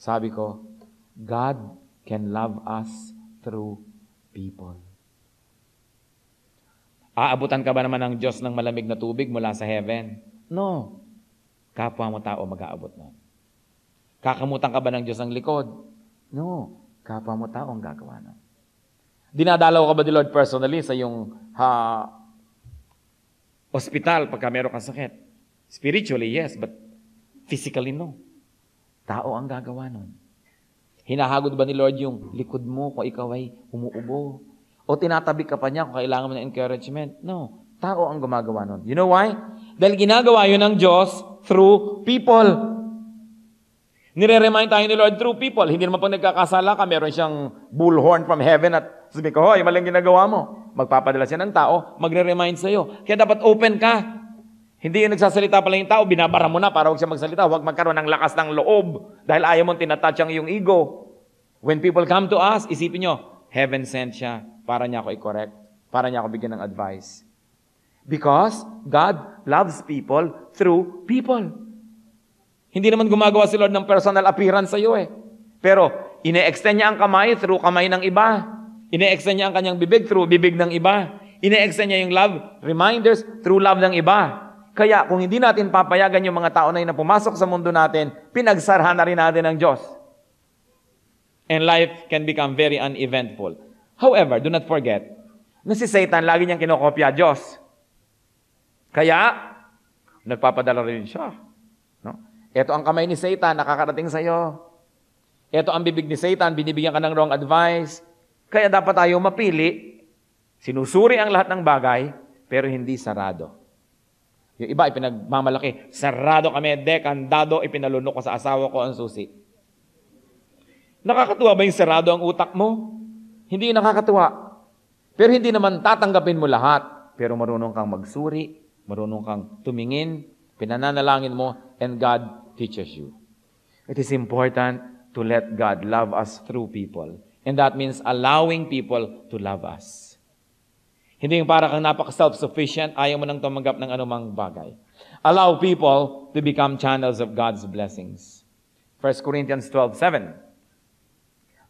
Sabi ko, God can love us through people. Aabutan ka ba naman ng Diyos ng malamig na tubig mula sa heaven? No. Kapwa mo tao mag-aabot nun. Kakamutan ka ba ng Diyos ng likod? No. Kapwa mo tao ang gagawa nun. Dinadalaw ka ba ni Lord personally sa yung hospital pagka meron kang sakit? Spiritually, yes, but physically, no. Tao ang gagawa nun. Hinahagod ba ni Lord yung likod mo kung ikaw ay umuubo? O tinatabi ka pa niya kung kailangan mo ng encouragement? No. Tao ang gumagawa nun. You know why? Dahil ginagawa yun ng Diyos through people. Nire-remind tayo ni Lord through people. Hindi naman pag nagkakasala ka, meron siyang bullhorn from heaven at sabi ko, hoy, maling ginagawa mo. Magpapadala siya ng tao, magre-remind sa'yo. Kaya dapat open ka. Hindi yung nagsasalita pala yung tao, binabara mo na para huwag siya magsalita. Huwag magkaroon ng lakas ng loob dahil ayaw mong tinatouch ang iyong ego. When people come to us, isipin nyo, heaven sent siya para niya ako i-correct, para niya ako bigyan ng advice. Because God loves people through people. Hindi naman gumagawa si Lord ng personal appearance sa iyo eh. Pero ine-extend niya ang kamay through kamay ng iba. Ine-extend niya ang kanyang bibig through bibig ng iba. Ine-extend niya yung love reminders through love ng iba. Kaya kung hindi natin papayagan yung mga tao na yun na pumasok sa mundo natin, pinagsarhan na rin natin ng Diyos. And life can become very uneventful. However, do not forget na si Satan lagi niyang kinokopya Diyos. Kaya, nagpapadala rin siya. No? Ito ang kamay ni Satan, nakakarating sa iyo. Ito ang bibig ni Satan, binibigyan ka ng wrong advice. Kaya dapat tayo mapili, sinusuri ang lahat ng bagay, pero hindi sarado. Yung iba, ipinagmamalaki, sarado kami, kandado, ipinalunok ko sa asawa ko ang susi. Nakakatuwa ba yung sarado ang utak mo? Hindi yung nakakatuwa. Pero hindi naman tatanggapin mo lahat. Pero marunong kang magsuri, marunong kang tumingin, pinananalangin mo, and God teaches you. It is important to let God love us through people. And that means allowing people to love us. Hindi yung para kang napaka-self-sufficient, ayaw mo nang tumanggap ng anumang bagay. Allow people to become channels of God's blessings. 1 Corinthians 12:7.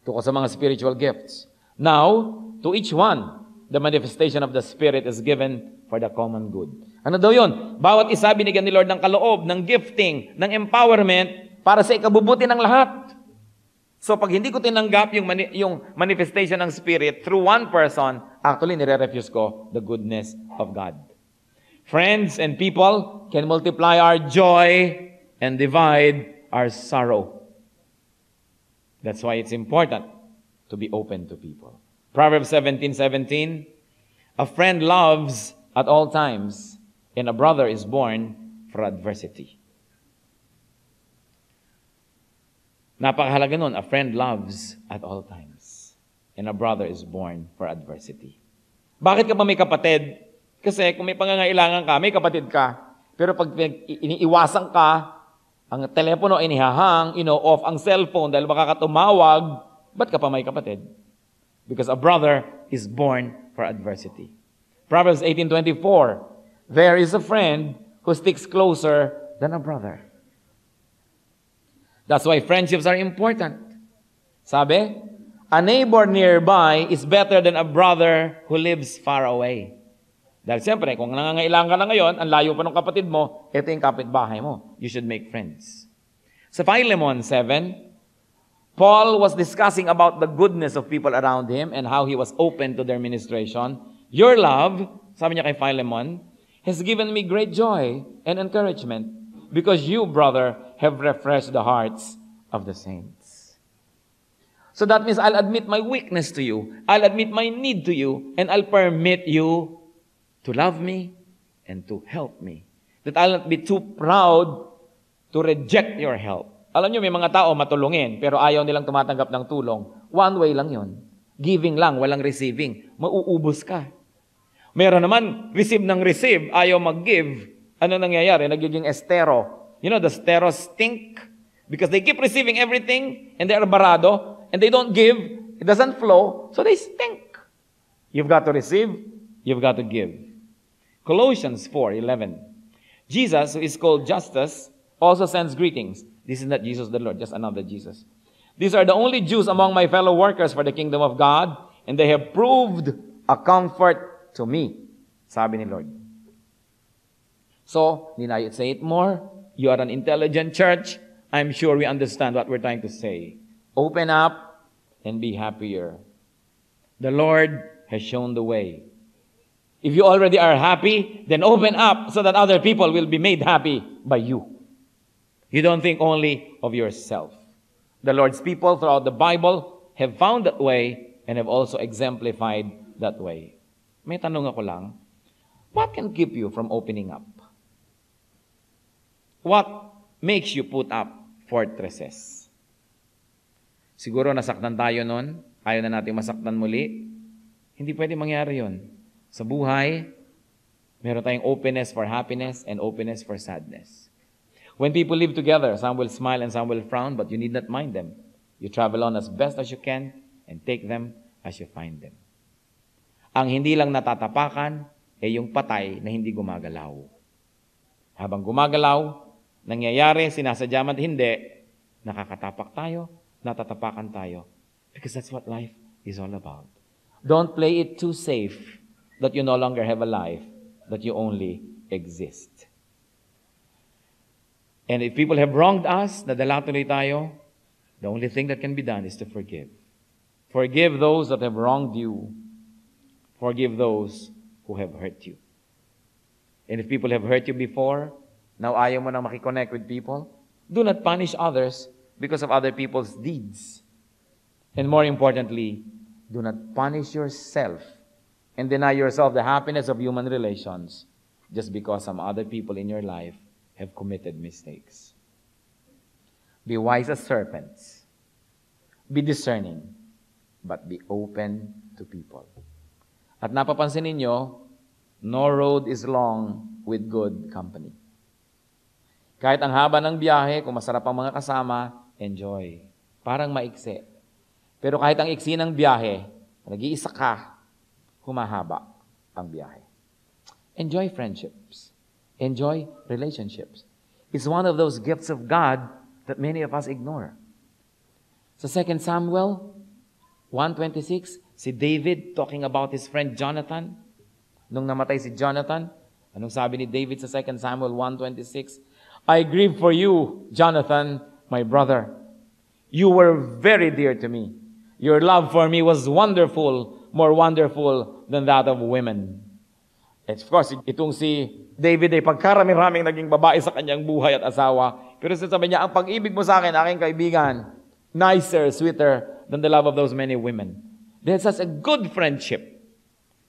Tukos sa mga spiritual gifts. Now, to each one, the manifestation of the Spirit is given for the common good. Ano daw yun? Bawat isa binigyan ni Lord ng kaloob, ng gifting, ng empowerment para sa ikabubuti ng lahat. So pag hindi ko tinanggap yung manifestation ng Spirit through one person, actually nire-refuse ko the goodness of God. Friends and people can multiply our joy and divide our sorrow. That's why it's important to be open to people. Proverbs 17:17, a friend loves at all times, and a brother is born for adversity. Napakahalaga nun, a friend loves at all times, and a brother is born for adversity. Bakit ka ba may kapatid? Kasi kung may pangangailangan ka, may kapatid ka. Pero pag iniiwasan ka, ang telepono inihahang, off ang cellphone dahil baka ka tumawag, ba't ka pa may kapatid? Because a brother is born for adversity. Proverbs 18:24, there is a friend who sticks closer than a brother. That's why friendships are important. Sabi, a neighbor nearby is better than a brother who lives far away. Dahil siyempre, kung nangangailangan ka na ngayon, ang layo pa ng kapatid mo, ito yung kapitbahay mo. You should make friends. Sa Philemon 7, Paul was discussing about the goodness of people around him and how he was open to their ministration. Your love, sabi niya kay Philemon, has given me great joy and encouragement because you, brother, have refreshed the hearts of the saints. So that means I'll admit my weakness to you. I'll admit my need to you, and I'll permit you to love me and to help me. That I'll not be too proud to reject your help. Alam nyo, may mga tao matulungin, pero ayaw nilang tumatanggap ng tulong. One way lang yon. Giving lang, walang receiving. Mauubos ka. Meron naman, receive ng receive, ayaw mag-give. Ano nangyayari? Nagiging estero. You know, the stero stink. Because they keep receiving everything, and they're barado, and they don't give, it doesn't flow, so they stink. You've got to receive, you've got to give. Colossians 4:11. Jesus, who is called Justus, also sends greetings. This is not Jesus the Lord, just another Jesus. These are the only Jews among my fellow workers for the kingdom of God, and they have proved a comfort to me. Sabi ni Lord. So, need I say it more? You are an intelligent church. I'm sure we understand what we're trying to say. Open up and be happier. The Lord has shown the way. If you already are happy, then open up so that other people will be made happy by you. You don't think only of yourself. The Lord's people throughout the Bible have found that way and have also exemplified that way. May tanong ako lang, what can keep you from opening up? What makes you put up fortresses? Siguro nasaktan tayo nun, ayaw na natin masaktan muli. Hindi pwede mangyari yun. Sa buhay, meron tayong openness for happiness and openness for sadness. When people live together, some will smile and some will frown, but you need not mind them. You travel on as best as you can and take them as you find them. Ang hindi lang natatapakan ay yung patay na hindi gumagalaw. Habang gumagalaw, nangyayari, sinasadya man hindi, nakakatapak tayo, natatapakan tayo. Because that's what life is all about. Don't play it too safe that you no longer have a life, that you only exist. And if people have wronged us, nadalatuloy tayo, the only thing that can be done is to forgive. Forgive those that have wronged you. Forgive those who have hurt you. And if people have hurt you before, now ayaw mo nang makiconnect with people, do not punish others because of other people's deeds. And more importantly, do not punish yourself and deny yourself the happiness of human relations just because some other people in your life have committed mistakes. Be wise as serpents. Be discerning, but be open to people. At napapansin ninyo, no road is long with good company. Kahit ang haba ng biyahe, kung masarap ang mga kasama, enjoy. Parang maiksi. Pero kahit ang iksi ng biyahe, nag-iisa ka, humahaba ang biyahe. Enjoy friendships. Enjoy relationships. It's one of those gifts of God that many of us ignore. Sa 2 Samuel 1:26, si David talking about his friend Jonathan. Nung namatay si Jonathan, anong sabi ni David sa 2 Samuel 1:26? I grieve for you, Jonathan, my brother. You were very dear to me. Your love for me was wonderful, more wonderful than that of women. And of course, itong si David ay pagkarami-raming naging babae sa kanyang buhay at asawa. Pero sabi niya, ang pag-ibig mo sa akin, aking kaibigan, nicer, sweeter than the love of those many women. They had such a good friendship.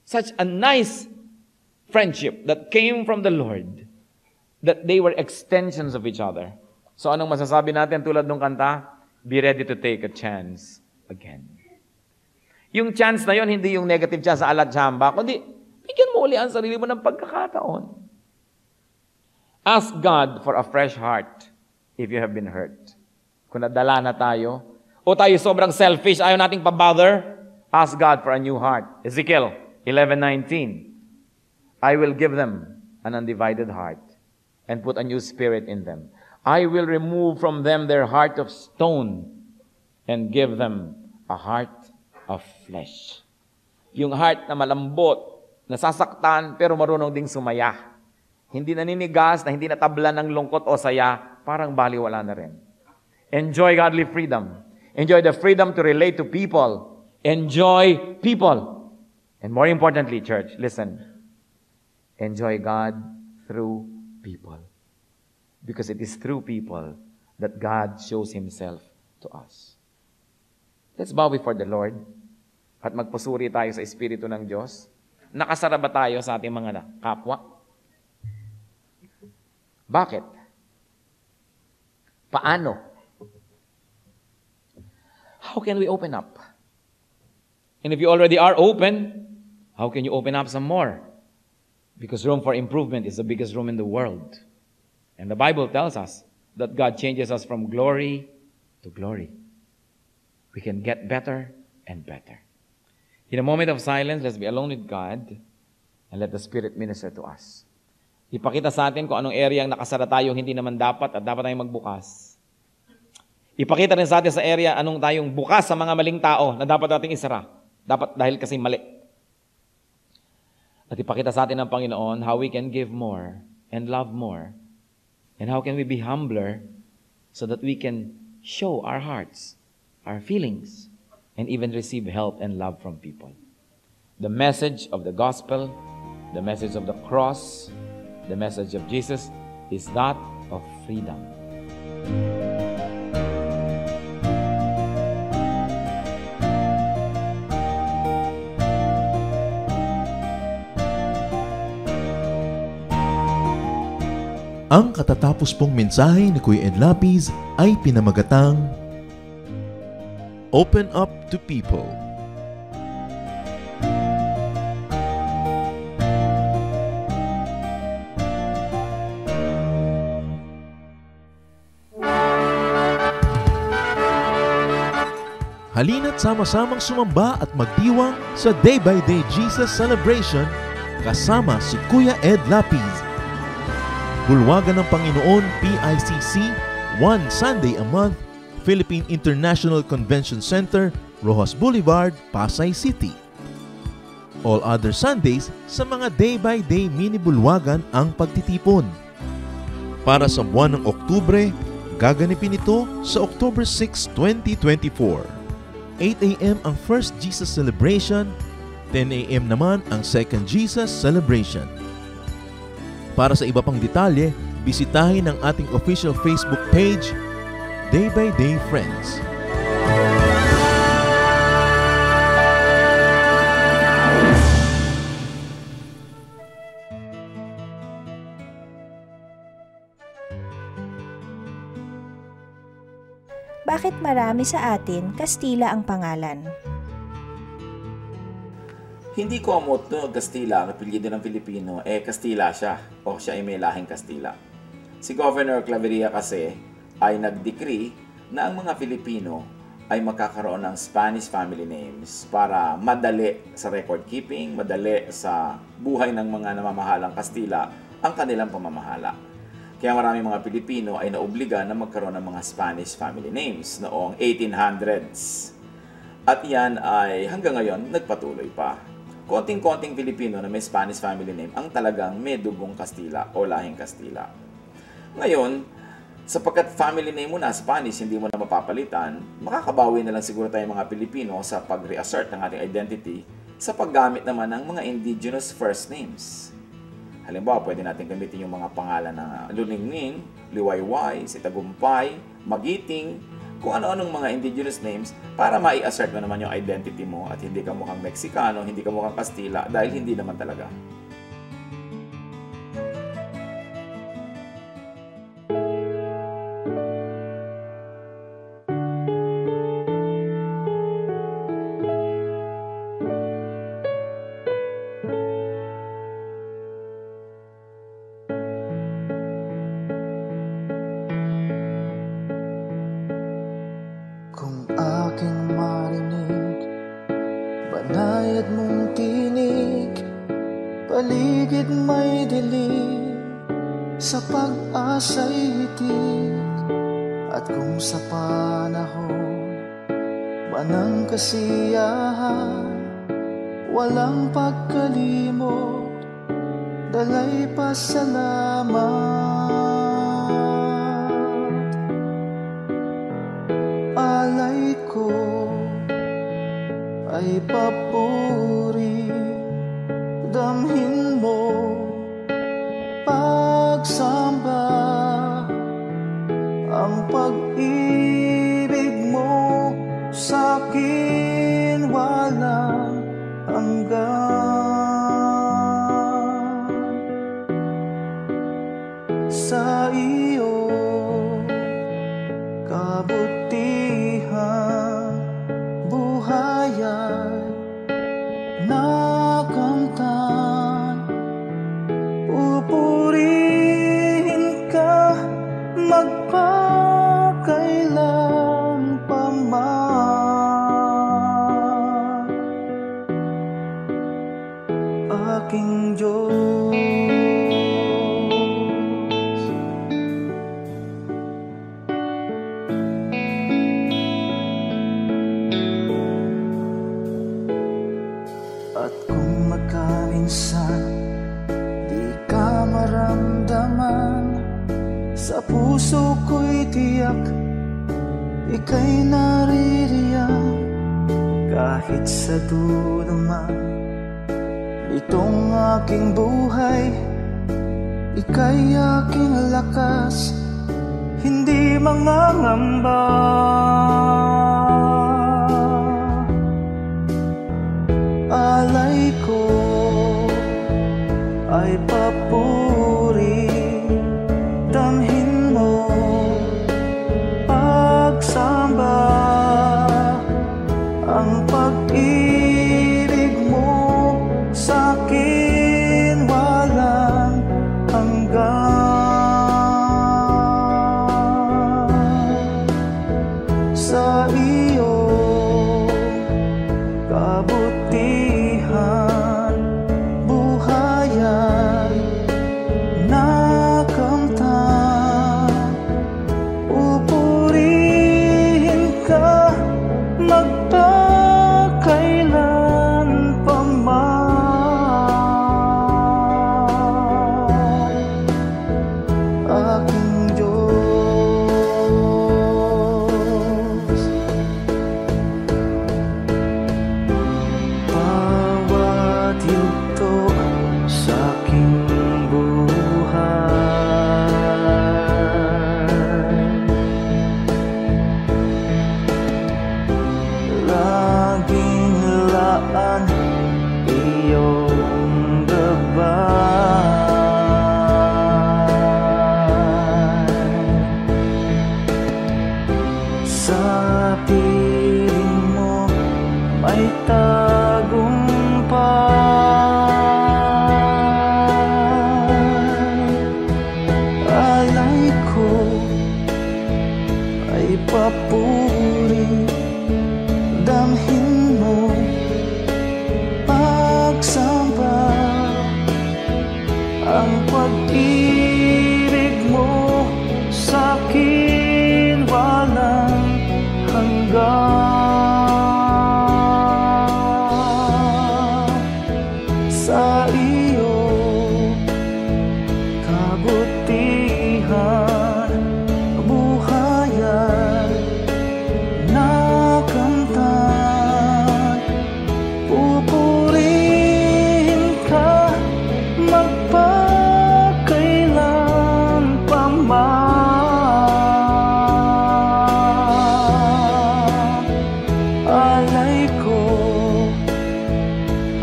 Such a nice friendship that came from the Lord. That they were extensions of each other. So anong masasabi natin tulad ng kanta? Be ready to take a chance again. Yung chance na yon hindi yung negative chance sa alat chamba, kundi bigyan mo uli ang sarili mo ng pagkakataon. Ask God for a fresh heart if you have been hurt. Kung nadala na tayo, o tayo sobrang selfish, ayaw nating pabother, ask God for a new heart. Ezekiel 11:19, I will give them an undivided heart and put a new spirit in them. I will remove from them their heart of stone and give them a heart of flesh. Yung heart na malambot, nasasaktan, pero marunong ding sumaya. Hindi naninigas, na hindi natabla ng lungkot o saya, parang baliwala na rin. Enjoy godly freedom. Enjoy the freedom to relate to people. Enjoy people. And more importantly, church, listen. Enjoy God through people. Because it is through people that God shows Himself to us. Let's bow before the Lord at magpusuri tayo sa Espiritu ng Diyos. Nakasara ba tayo sa ating mga kapwa? Bakit? Paano? How can we open up? And if you already are open, how can you open up some more? Because room for improvement is the biggest room in the world. And the Bible tells us that God changes us from glory to glory. We can get better and better. In a moment of silence, let's be alone with God and let the Spirit minister to us. Ipakita sa atin kung anong area ang nakasara tayo hindi naman dapat at dapat tayong magbukas. Ipakita rin sa atin sa area anong tayong bukas sa mga maling tao na dapat nating isara. Dapat dahil kasi mali. At ipakita sa atin ng Panginoon how we can give more and love more. And how can we be humbler so that we can show our hearts, our feelings, and even receive help and love from people. The message of the gospel, the message of the cross, the message of Jesus is that of freedom. Ang katatapos pong mensahe ni Kuya Ed Lapiz ay pinamagatang Open Up to People. Halina't sama-samang sumamba at magdiwang sa Day by Day Jesus Celebration kasama si Kuya Ed Lapiz. Bulwagan ng Panginoon PICC, one Sunday a month, Philippine International Convention Center, Rojas Boulevard, Pasay City. All other Sundays sa mga day-by-day mini-bulwagan ang pagtitipon. Para sa buwan ng Oktubre, gaganipin ito sa October 6, 2024. 8 a.m. ang First Jesus Celebration, 10 a.m. naman ang Second Jesus Celebration. Para sa iba pang detalye, bisitahin ang ating official Facebook page, Day by Day Friends. Bakit marami sa atin Kastila ang pangalan? Hindi komot no, Kastila ang apelyido ng Pilipino, Kastila siya o siya ay may lahing Kastila. Si Governor Claveria kasi ay nag-decree na ang mga Pilipino ay magkakaroon ng Spanish family names para madali sa record keeping, madali sa buhay ng mga namamahalang Kastila ang kanilang pamamahala. Kaya maraming mga Pilipino ay naobliga na magkaroon ng mga Spanish family names noong 1800s. At yan ay hanggang ngayon nagpatuloy pa. Konting-konting Pilipino na may Spanish family name ang talagang may dugong Kastila o lahing Kastila. Ngayon, sapagkat family name mo na Spanish, hindi mo na mapapalitan, makakabawi na lang siguro tayong mga Pilipino sa pag-reassert ng ating identity sa paggamit naman ng mga indigenous first names. Halimbawa, pwede natin gamitin yung mga pangalan na Luningning, Liwayway, Sitagumpay, Magiting, kung ano-anong mga indigenous names para mai-assert mo naman yung identity mo at hindi ka mukhang Meksikano, hindi ka mukhang Kastila dahil hindi naman talaga. Kung aking marinig, banayad mong tinig, paligid may dilim, sa pag-asa'y hitik. At kung sa panahon ba ng kasiyahan, walang pagkalimot, dalay pasalamat. Alay ko ay papuri, damhin mo pagsamba, ang pag-ibig mo sa'kin walang hanggan. Sa iyo kabutihan, buhay ay nakamtan. Pupurihin ka magpakailan pa man, aking Diyos. puso ko'y tiyak, ika'y naririyan. Kahit sa dulo man itong aking buhay, ika'y aking lakas, hindi mangangamba. Alay ko ay papuri, damhin mo pagsamba, ang pag-ibig mo sa'kin walang hanggan. Sa iyong kabutihan, buhayan nakamtan, pupurihin ka magpakailan pa man. Aking Diyos, bawat yugto sa aking buhay, laging laan iyong gabay. Sa piling mo may tagumpay. Alay ko ay papuri, damhin mo pagsamba, ang pag-ibig mo sa'kin walang hanggan. Sa iyong kabutihan, buhayan nakamtan, pupurihin ka magpakailan pa man. Alay ko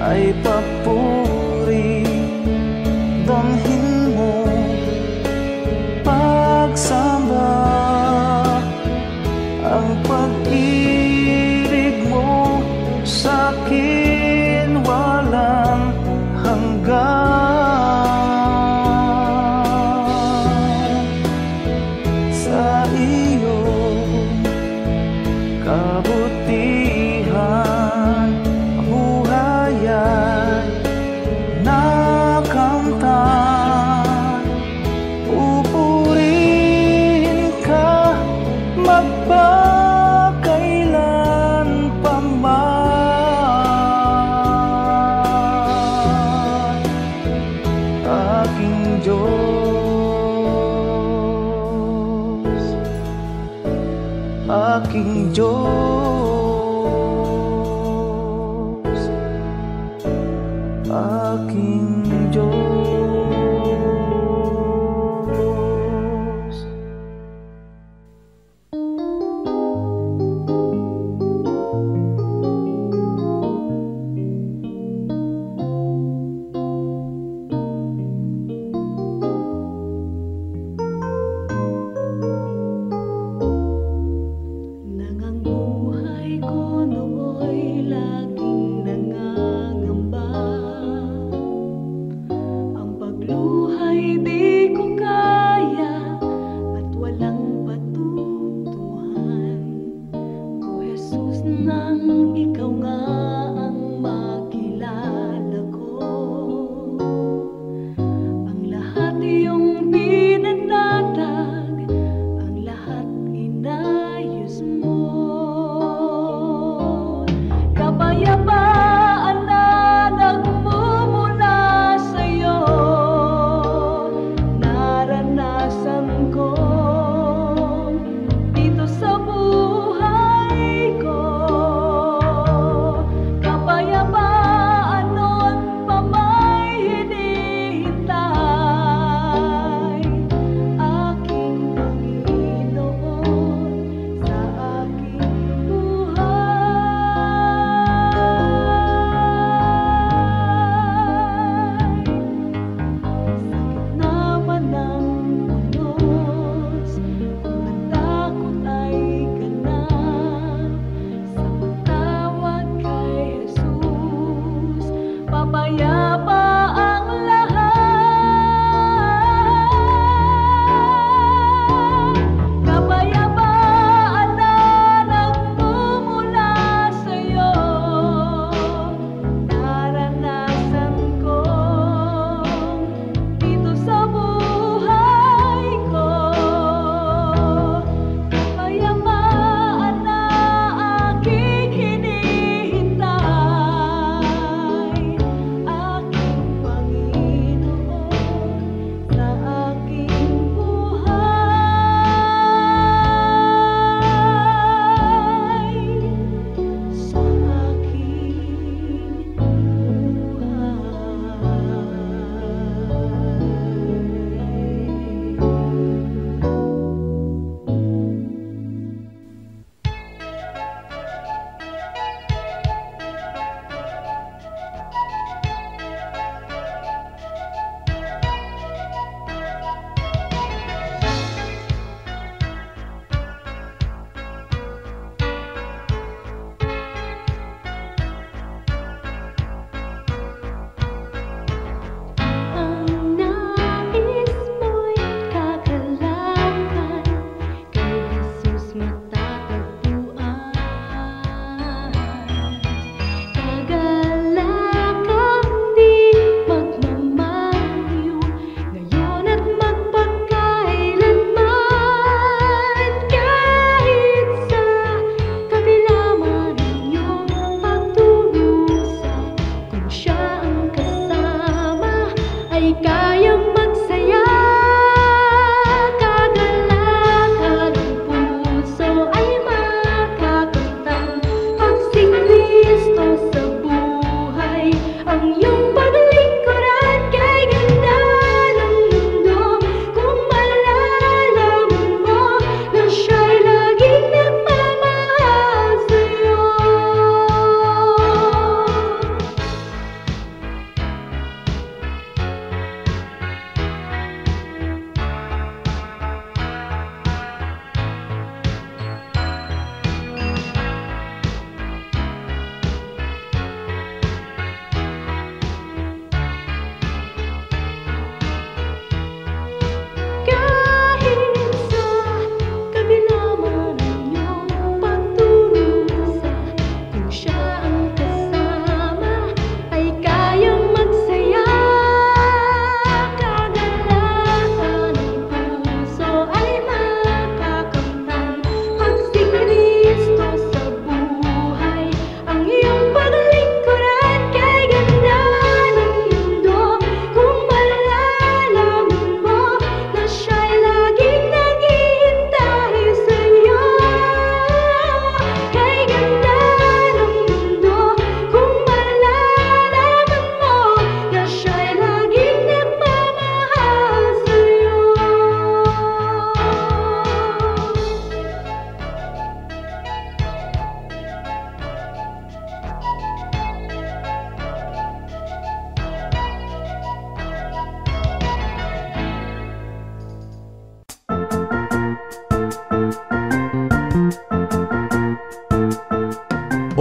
ay papuri, damhin mo pagsamba, ang pag-ibig mo sa'kin walang hanggan. Sa iyong kabutihan, buhayan nakamtan, pupurihin ka magpakailan pa man. Aking Diyos, aking Diyos, aking Diyos. Nang ang buhay ko nooy laging nangangamba, ang pagluhay di ko kaya at walang patutuhan. O Jesus, nang ikaw nga ang makilala ko, ang lahat iyong pinanatag, ang lahat inayos mo. Kapayapaan na nagmumula sa'yo, naranasan ko.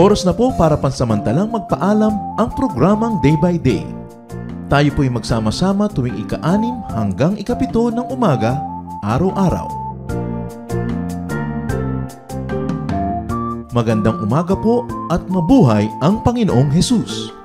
Oras na po para pansamantalang magpaalam ang programang Day by Day. Tayo po'y magsama-sama tuwing ika-6 hanggang ika-7 ng umaga, araw-araw. Magandang umaga po at mabuhay ang Panginoong Hesus!